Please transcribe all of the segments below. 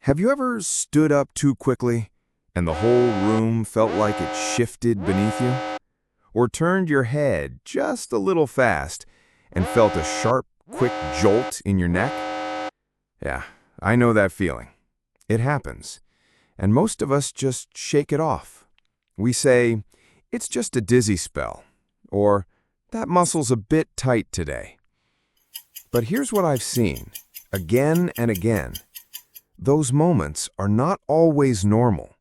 Have you ever stood up too quickly and the whole room felt like it shifted beneath you? Or turned your head just a little fast and felt a sharp, quick jolt in your neck? Yeah, I know that feeling. It happens, and most of us just shake it off. We say, it's just a dizzy spell, or that muscle's a bit tight today. But here's what I've seen, again and again. Those moments are not always normal,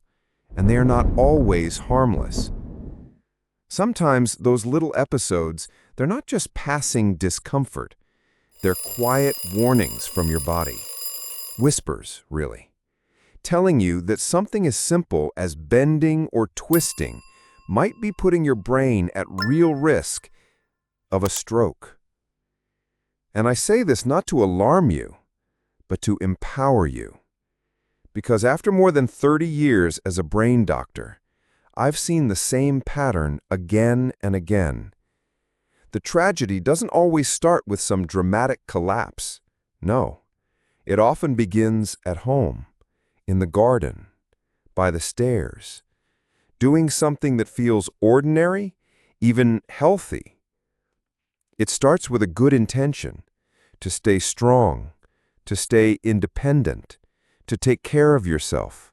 and they are not always harmless. Sometimes those little episodes, they're not just passing discomfort. They're quiet warnings from your body. Whispers, really. Telling you that something as simple as bending or twisting might be putting your brain at real risk of a stroke. And I say this not to alarm you, but to empower you. Because after more than 30 years as a brain doctor, I've seen the same pattern again and again. The tragedy doesn't always start with some dramatic collapse. No, it often begins at home, in the garden, by the stairs, doing something that feels ordinary, even healthy. It starts with a good intention, to stay strong, to stay independent, to take care of yourself.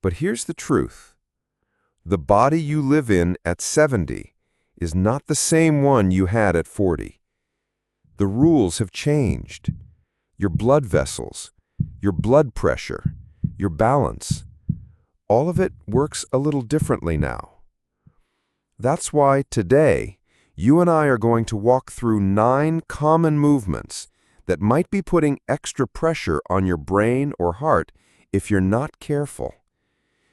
But here's the truth. The body you live in at 70 is not the same one you had at 40. The rules have changed. Your blood vessels, your blood pressure, your balance, all of it works a little differently now. That's why today, you and I are going to walk through 9 common movements that might be putting extra pressure on your brain or heart if you're not careful.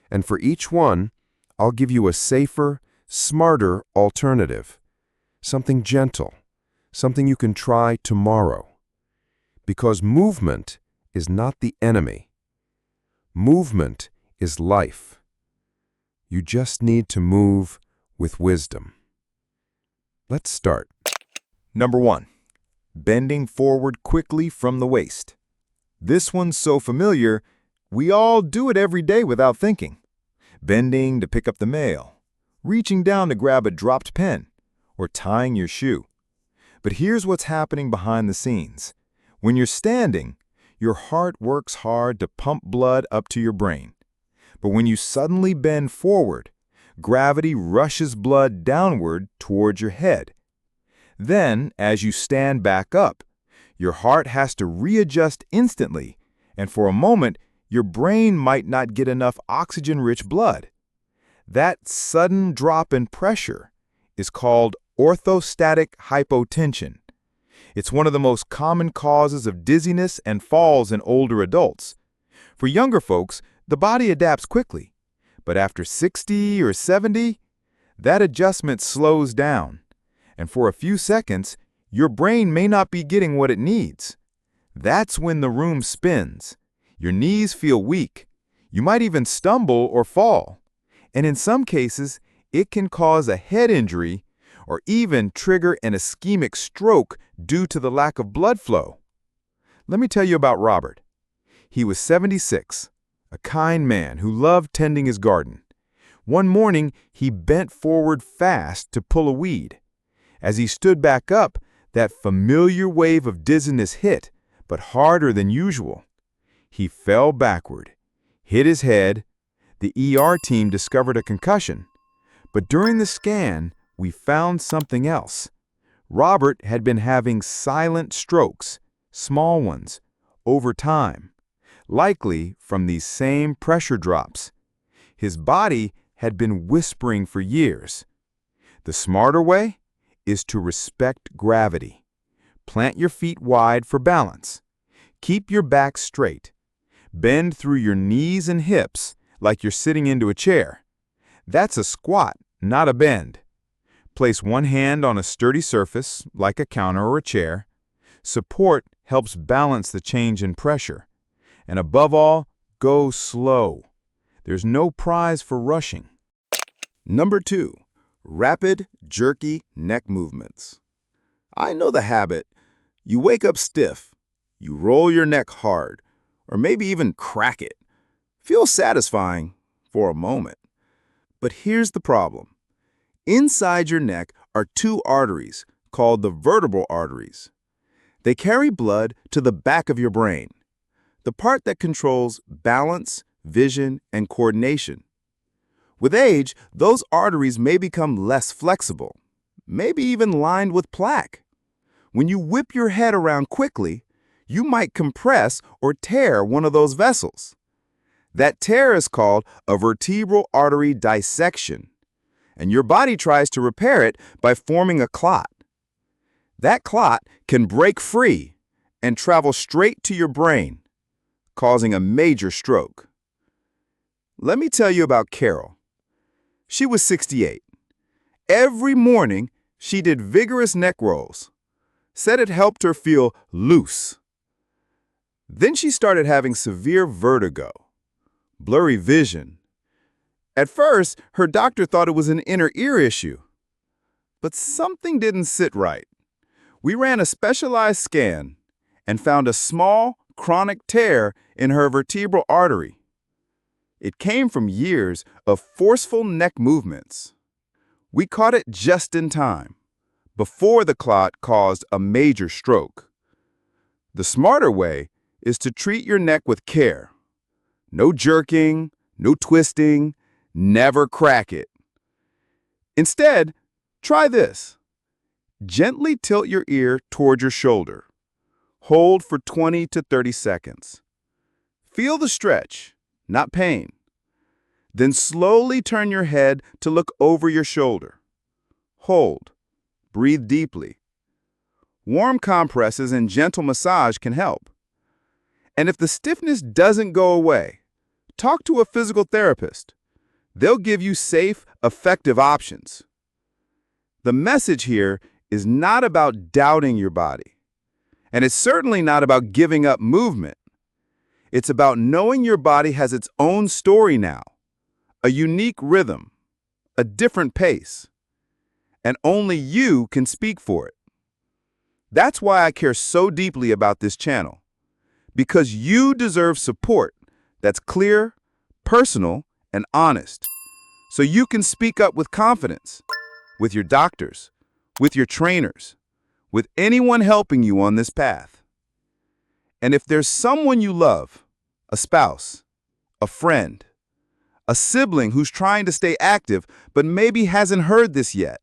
And for each one, I'll give you a safer, smarter alternative. Something gentle, something you can try tomorrow. Because movement is not the enemy. Movement is life. You just need to move with wisdom. Let's start. Number 1. Bending forward quickly from the waist. This one's so familiar, we all do it every day without thinking. Bending to pick up the mail, reaching down to grab a dropped pen, or tying your shoe. But here's what's happening behind the scenes. When you're standing, your heart works hard to pump blood up to your brain. But when you suddenly bend forward, gravity rushes blood downward towards your head. Then, as you stand back up, your heart has to readjust instantly, and for a moment, your brain might not get enough oxygen-rich blood. That sudden drop in pressure is called orthostatic hypotension. It's one of the most common causes of dizziness and falls in older adults. For younger folks, the body adapts quickly, but after 60 or 70, that adjustment slows down, and for a few seconds, your brain may not be getting what it needs. That's when the room spins. Your knees feel weak. You might even stumble or fall. And in some cases, it can cause a head injury or even trigger an ischemic stroke due to the lack of blood flow. Let me tell you about Robert. He was 76, a kind man who loved tending his garden. One morning, he bent forward fast to pull a weed. As he stood back up, that familiar wave of dizziness hit, but harder than usual. He fell backward, hit his head. The ER team discovered a concussion. But during the scan, we found something else. Robert had been having silent strokes, small ones, over time, likely from these same pressure drops. His body had been whispering for years. The smarter way is to respect gravity. Plant your feet wide for balance. Keep your back straight. Bend through your knees and hips like you're sitting into a chair. That's a squat, not a bend. Place one hand on a sturdy surface, like a counter or a chair. Support helps balance the change in pressure. And above all, go slow. There's no prize for rushing. Number 2. Rapid, jerky neck movements. I know the habit. You wake up stiff. You roll your neck hard, or maybe even crack it. Feels satisfying for a moment. But here's the problem. Inside your neck are two arteries called the vertebral arteries. They carry blood to the back of your brain, the part that controls balance, vision, and coordination. With age, those arteries may become less flexible, maybe even lined with plaque. When you whip your head around quickly, you might compress or tear one of those vessels. That tear is called a vertebral artery dissection, and your body tries to repair it by forming a clot. That clot can break free and travel straight to your brain, causing a major stroke. Let me tell you about Carol. She was 68. Every morning, she did vigorous neck rolls. Said it helped her feel loose. Then she started having severe vertigo, blurry vision. At first, her doctor thought it was an inner ear issue. But something didn't sit right. We ran a specialized scan and found a small, chronic tear in her vertebral artery. It came from years of forceful neck movements. We caught it just in time, before the clot caused a major stroke. The smarter way is to treat your neck with care. No jerking, no twisting, never crack it. Instead, try this. Gently tilt your ear toward your shoulder. Hold for 20 to 30 seconds. Feel the stretch, not pain. Then slowly turn your head to look over your shoulder. Hold. Breathe deeply. Warm compresses and gentle massage can help. And if the stiffness doesn't go away, talk to a physical therapist. They'll give you safe, effective options. The message here is not about doubting your body. And it's certainly not about giving up movement. It's about knowing your body has its own story now, a unique rhythm, a different pace, and only you can speak for it. That's why I care so deeply about this channel, because you deserve support that's clear, personal, and honest, so you can speak up with confidence, with your doctors, with your trainers, with anyone helping you on this path. And if there's someone you love, a spouse, a friend, a sibling who's trying to stay active but maybe hasn't heard this yet,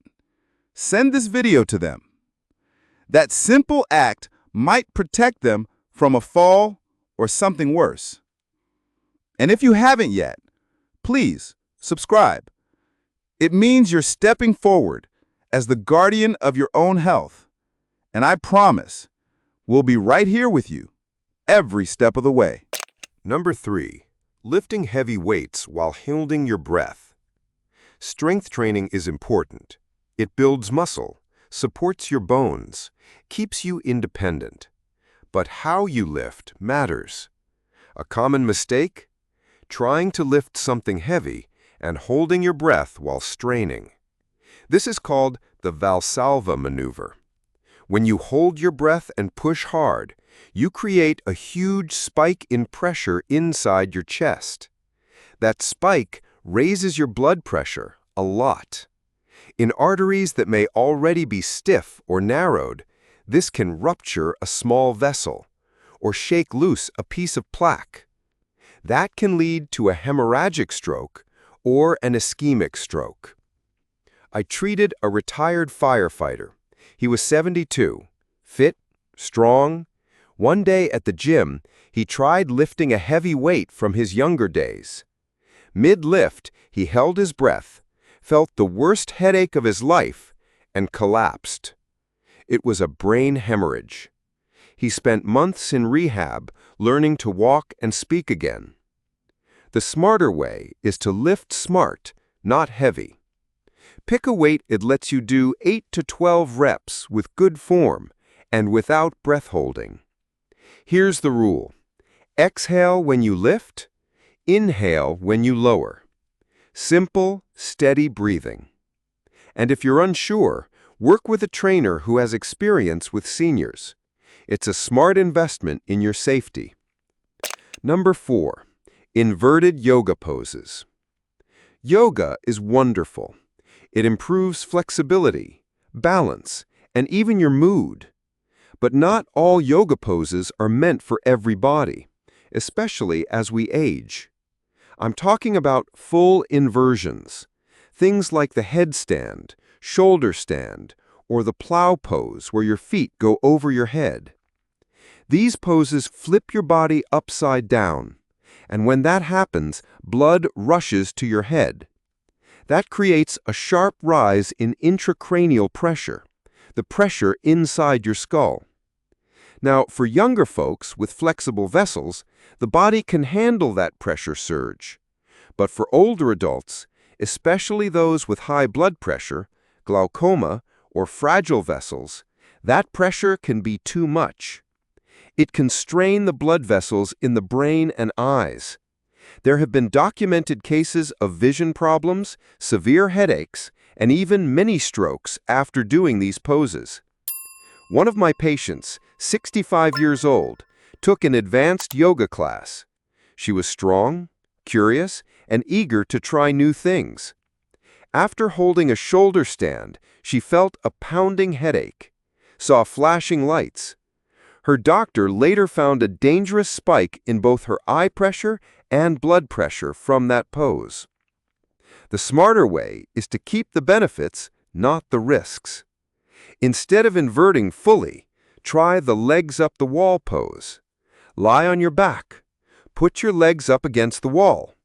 send this video to them. That simple act might protect them from a fall or something worse. And if you haven't yet, please subscribe. It means you're stepping forward as the guardian of your own health. And I promise, we'll be right here with you every step of the way. Number 3. Lifting heavy weights while holding your breath. Strength training is important. It builds muscle, supports your bones, keeps you independent. But how you lift matters. A common mistake? Trying to lift something heavy and holding your breath while straining. This is called the Valsalva maneuver. When you hold your breath and push hard, you create a huge spike in pressure inside your chest. That spike raises your blood pressure a lot. In arteries that may already be stiff or narrowed, this can rupture a small vessel or shake loose a piece of plaque. That can lead to a hemorrhagic stroke or an ischemic stroke. I treated a retired firefighter. He was 72, fit, strong. One day at the gym, he tried lifting a heavy weight from his younger days. Mid-lift, he held his breath, felt the worst headache of his life, and collapsed. It was a brain hemorrhage. He spent months in rehab, learning to walk and speak again. The smarter way is to lift smart, not heavy. Pick a weight it lets you do 8 to 12 reps with good form and without breath holding. Here's the rule. Exhale when you lift, inhale when you lower. Simple, steady breathing. And if you're unsure, work with a trainer who has experience with seniors. It's a smart investment in your safety. Number 4. Inverted yoga poses. Yoga is wonderful. It improves flexibility, balance, and even your mood. But not all yoga poses are meant for every body, especially as we age. I'm talking about full inversions, things like the headstand, shoulder stand, or the plow pose where your feet go over your head. These poses flip your body upside down, and when that happens, blood rushes to your head. That creates a sharp rise in intracranial pressure, the pressure inside your skull. Now, for younger folks with flexible vessels, the body can handle that pressure surge. But for older adults, especially those with high blood pressure, glaucoma, or fragile vessels, that pressure can be too much. It can strain the blood vessels in the brain and eyes. There have been documented cases of vision problems, severe headaches, and even mini strokes after doing these poses. One of my patients, 65 years old, took an advanced yoga class. She was strong, curious, and eager to try new things. After holding a shoulder stand, she felt a pounding headache, saw flashing lights. Her doctor later found a dangerous spike in both her eye pressure and blood pressure from that pose. The smarter way is to keep the benefits, not the risks. Instead of inverting fully, try the legs up the wall pose. Lie on your back. Put your legs up against the wall.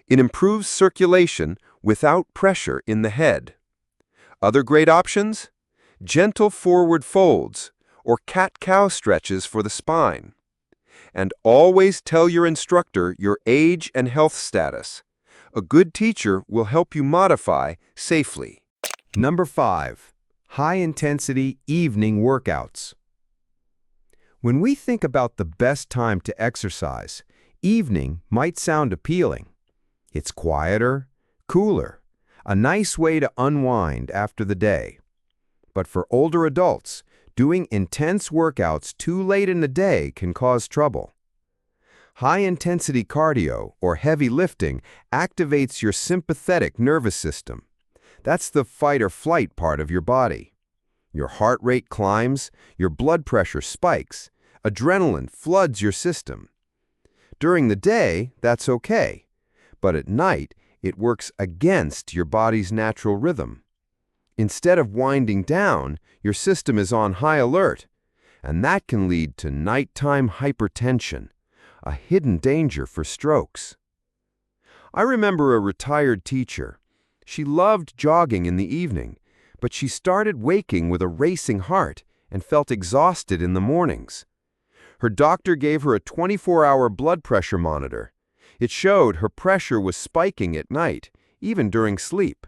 It improves circulation without pressure in the head. Other great options? Gentle forward folds or cat-cow stretches for the spine. And always tell your instructor your age and health status. A good teacher will help you modify safely. Number 5. High-intensity evening workouts. When we think about the best time to exercise, evening might sound appealing. It's quieter, cooler, a nice way to unwind after the day. But for older adults, doing intense workouts too late in the day can cause trouble. High-intensity cardio, or heavy lifting, activates your sympathetic nervous system. That's the fight-or-flight part of your body. Your heart rate climbs, your blood pressure spikes, adrenaline floods your system. During the day, that's okay, but at night, it works against your body's natural rhythm. Instead of winding down, your system is on high alert, and that can lead to nighttime hypertension, a hidden danger for strokes. I remember a retired teacher. She loved jogging in the evening, but she started waking with a racing heart and felt exhausted in the mornings. Her doctor gave her a 24-hour blood pressure monitor. It showed her pressure was spiking at night, even during sleep.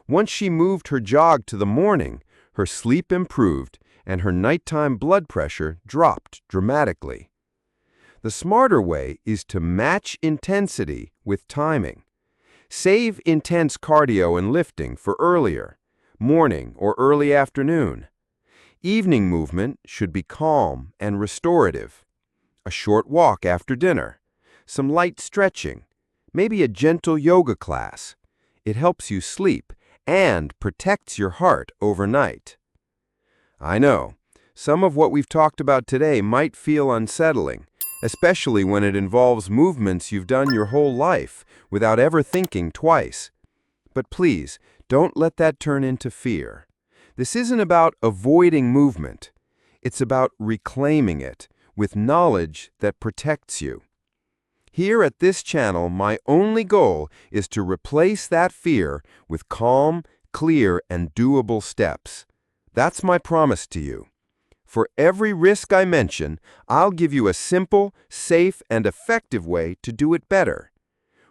Once she moved her jog to the morning, her sleep improved and her nighttime blood pressure dropped dramatically. The smarter way is to match intensity with timing. Save intense cardio and lifting for earlier, morning or early afternoon. Evening movement should be calm and restorative. A short walk after dinner, some light stretching, maybe a gentle yoga class. It helps you sleep and protects your heart overnight. I know, some of what we've talked about today might feel unsettling, especially when it involves movements you've done your whole life without ever thinking twice. But please, don't let that turn into fear. This isn't about avoiding movement. It's about reclaiming it with knowledge that protects you. Here at this channel, my only goal is to replace that fear with calm, clear, and doable steps. That's my promise to you. For every risk I mention, I'll give you a simple, safe, and effective way to do it better.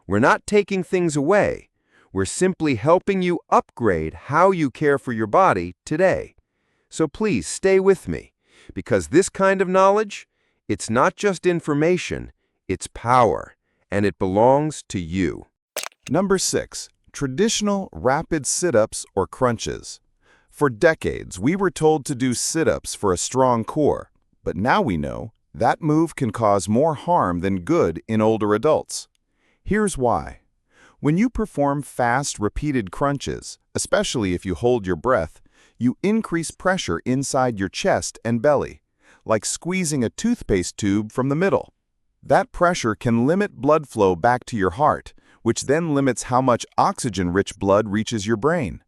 We're not taking things away. We're simply helping you upgrade how you care for your body today. So please stay with me, because this kind of knowledge, it's not just information, it's power, and it belongs to you. Number 6. Traditional rapid sit-ups or crunches. For decades, we were told to do sit-ups for a strong core, but now we know That move can cause more harm than good in older adults. Here's why. When you perform fast, repeated crunches, especially if you hold your breath, you increase pressure inside your chest and belly, like squeezing a toothpaste tube from the middle. That pressure can limit blood flow back to your heart, which then limits how much oxygen-rich blood reaches your brain.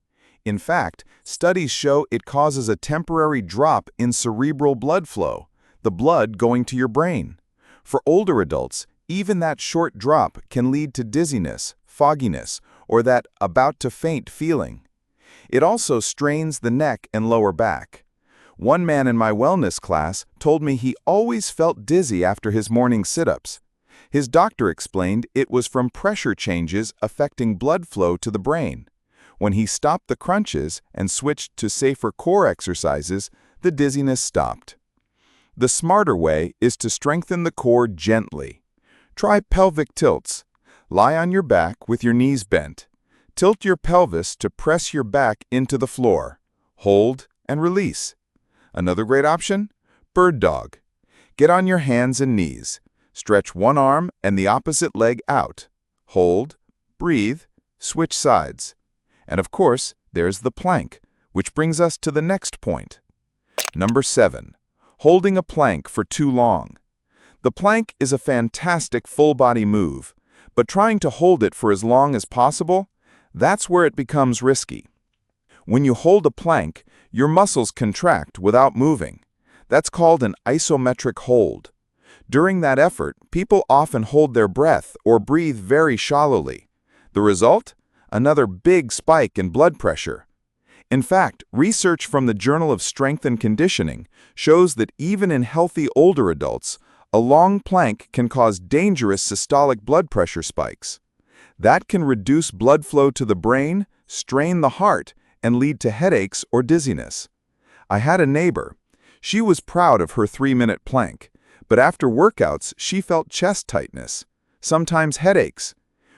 In fact, studies show it causes a temporary drop in cerebral blood flow, the blood going to your brain. For older adults, even that short drop can lead to dizziness, fogginess, or that about-to-faint feeling. It also strains the neck and lower back. One man in my wellness class told me he always felt dizzy after his morning sit-ups. His doctor explained it was from pressure changes affecting blood flow to the brain. When he stopped the crunches and switched to safer core exercises, the dizziness stopped. The smarter way is to strengthen the core gently. Try pelvic tilts. Lie on your back with your knees bent. Tilt your pelvis to press your back into the floor. Hold and release. Another great option? Bird dog. Get on your hands and knees. Stretch one arm and the opposite leg out. Hold, breathe, switch sides. And of course, there's the plank, which brings us to the next point. Number 7. Holding a plank for too long. The plank is a fantastic full-body move, but trying to hold it for as long as possible, that's where it becomes risky. When you hold a plank, your muscles contract without moving. That's called an isometric hold. During that effort, people often hold their breath or breathe very shallowly. The result? Another big spike in blood pressure. In fact, research from the Journal of Strength and Conditioning shows that even in healthy older adults, a long plank can cause dangerous systolic blood pressure spikes. That can reduce blood flow to the brain, strain the heart, and lead to headaches or dizziness. I had a neighbor. She was proud of her 3-minute plank, but after workouts she felt chest tightness, sometimes headaches.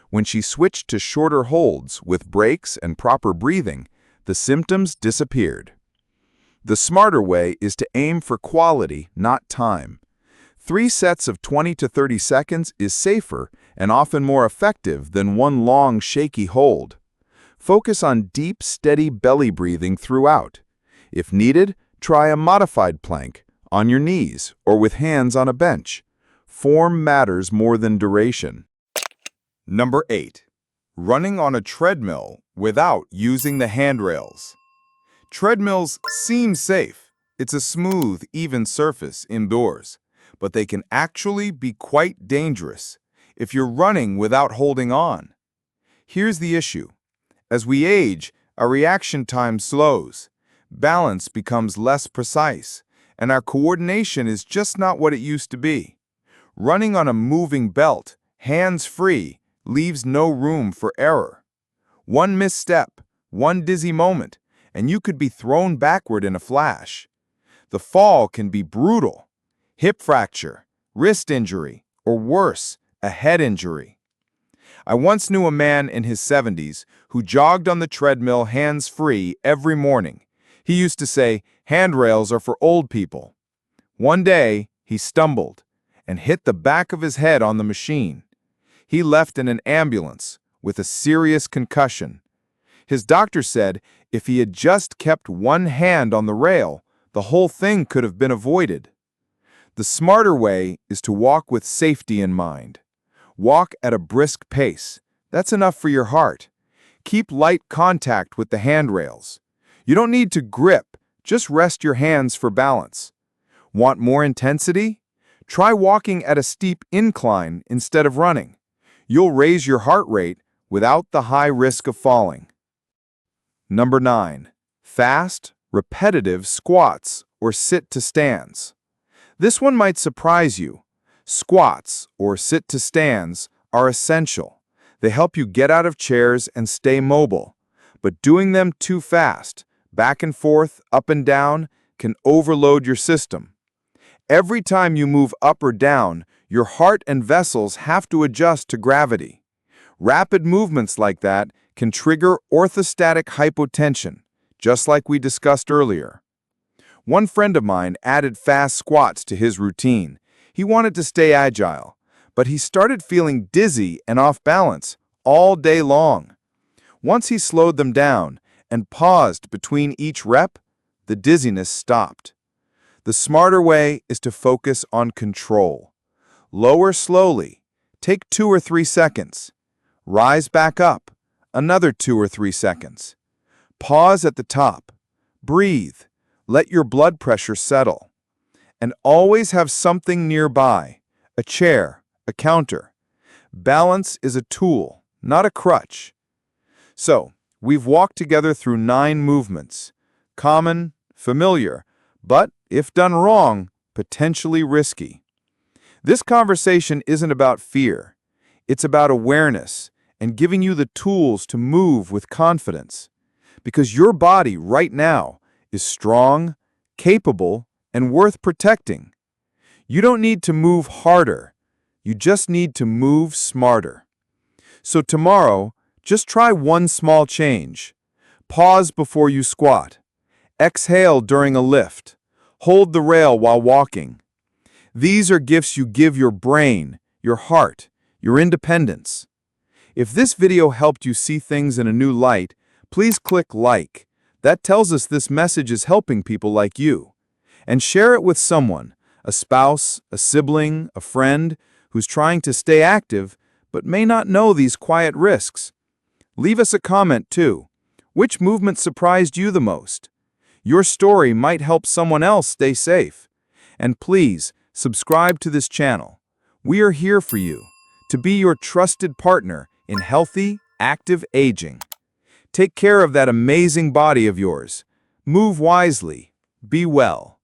When she switched to shorter holds with breaks and proper breathing, the symptoms disappeared. The smarter way is to aim for quality, not time. 3 sets of 20 to 30 seconds is safer and often more effective than one long, shaky hold. Focus on deep, steady belly breathing throughout. If needed, try a modified plank, on your knees or with hands on a bench. Form matters more than duration. Number 8. Running on a treadmill without using the handrails. Treadmills seem safe. It's a smooth, even surface indoors, but they can actually be quite dangerous if you're running without holding on. Here's the issue. As we age, our reaction time slows, balance becomes less precise, and our coordination is just not what it used to be. Running on a moving belt, hands-free, leaves no room for error. One misstep, one dizzy moment, and you could be thrown backward in a flash. The fall can be brutal. Hip fracture, wrist injury, or worse, a head injury. I once knew a man in his 70s who jogged on the treadmill hands-free every morning. He used to say, "Handrails are for old people." One day, he stumbled and hit the back of his head on the machine. He left in an ambulance with a serious concussion. His doctor said if he had just kept one hand on the rail, the whole thing could have been avoided. The smarter way is to walk with safety in mind. Walk at a brisk pace. That's enough for your heart. Keep light contact with the handrails. You don't need to grip, just rest your hands for balance. Want more intensity? Try walking at a steep incline instead of running. You'll raise your heart rate without the high risk of falling. Number 9. Fast, repetitive squats or sit-to-stands. This one might surprise you. Squats, or sit-to-stands, are essential. They help you get out of chairs and stay mobile. But doing them too fast, back and forth, up and down, can overload your system. Every time you move up or down, your heart and vessels have to adjust to gravity. Rapid movements like that can trigger orthostatic hypotension, just like we discussed earlier. One friend of mine added fast squats to his routine. He wanted to stay agile, but he started feeling dizzy and off balance all day long. Once he slowed them down and paused between each rep, the dizziness stopped. The smarter way is to focus on control. Lower slowly. Take 2 or 3 seconds. Rise back up. Another 2 or 3 seconds. Pause at the top. Breathe. Let your blood pressure settle. And always have something nearby. A chair, a counter. Balance is a tool, not a crutch. So, we've walked together through 9 movements. Common, familiar, but, if done wrong, potentially risky. This conversation isn't about fear. It's about awareness and giving you the tools to move with confidence. Because your body right now is strong, capable, and worth protecting. You don't need to move harder. You just need to move smarter. So tomorrow, just try one small change. Pause before you squat. Exhale during a lift. Hold the rail while walking. These are gifts you give your brain, your heart, your independence. If this video helped you see things in a new light, please click like. That tells us this message is helping people like you. And share it with someone, a spouse, a sibling, a friend, who's trying to stay active but may not know these quiet risks. Leave us a comment too. Which movement surprised you the most? Your story might help someone else stay safe. And please, subscribe to this channel. We are here for you, to be your trusted partner in healthy, active aging. Take care of that amazing body of yours. Move wisely. Be well.